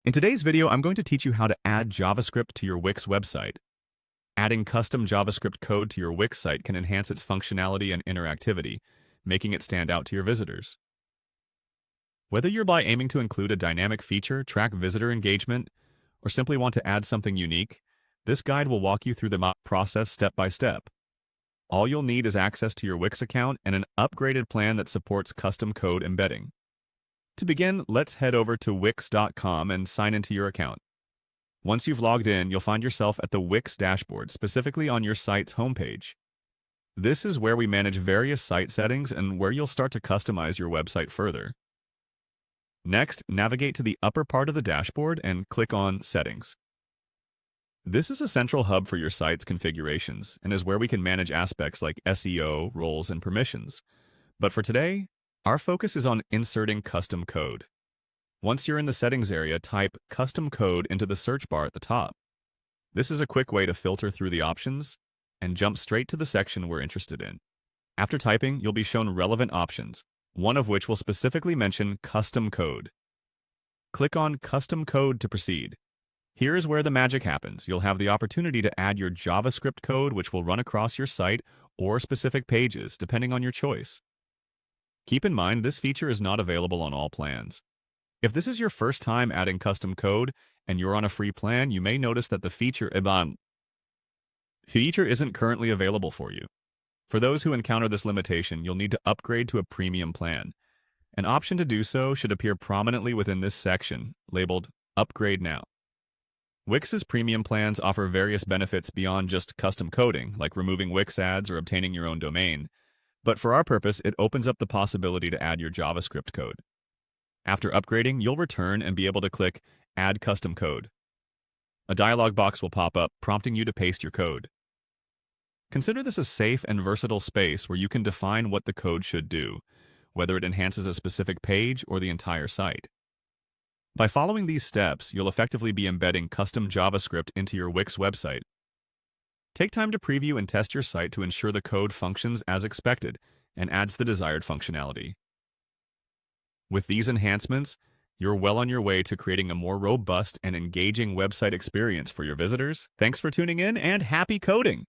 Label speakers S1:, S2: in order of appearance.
S1: In today's video, I'm going to teach you how to add JavaScript to your Wix website. Adding custom JavaScript code to your Wix site can enhance its functionality and interactivity, making it stand out to your visitors. Whether you're aiming to include a dynamic feature, track visitor engagement, or simply want to add something unique, this guide will walk you through the process step by step. All you'll need is access to your Wix account and an upgraded plan that supports custom code embedding. To begin, let's head over to wix.com and sign into your account. Once you've logged in, you'll find yourself at the Wix dashboard, specifically on your site's homepage. This is where we manage various site settings and where you'll start to customize your website further. Next, navigate to the upper part of the dashboard and click on Settings. This is a central hub for your site's configurations and is where we can manage aspects like SEO, roles, and permissions. But for today, our focus is on inserting custom code. Once you're in the settings area, type custom code into the search bar at the top. This is a quick way to filter through the options and jump straight to the section we're interested in. After typing, you'll be shown relevant options, one of which will specifically mention custom code. Click on Custom Code to proceed. Here is where the magic happens. You'll have the opportunity to add your JavaScript code, which will run across your site or specific pages, depending on your choice. Keep in mind, this feature is not available on all plans. If this is your first time adding custom code and you're on a free plan, you may notice that the feature isn't currently available for you. For those who encounter this limitation, you'll need to upgrade to a premium plan. An option to do so should appear prominently within this section, labeled Upgrade Now. Wix's premium plans offer various benefits beyond just custom coding, like removing Wix ads or obtaining your own domain. But for our purpose, it opens up the possibility to add your JavaScript code. After upgrading, you'll return and be able to click Add Custom Code. A dialog box will pop up, prompting you to paste your code. Consider this a safe and versatile space where you can define what the code should do, whether it enhances a specific page or the entire site. By following these steps, you'll effectively be embedding custom JavaScript into your Wix website. Take time to preview and test your site to ensure the code functions as expected and adds the desired functionality. With these enhancements, you're well on your way to creating a more robust and engaging website experience for your visitors. Thanks for tuning in and happy coding!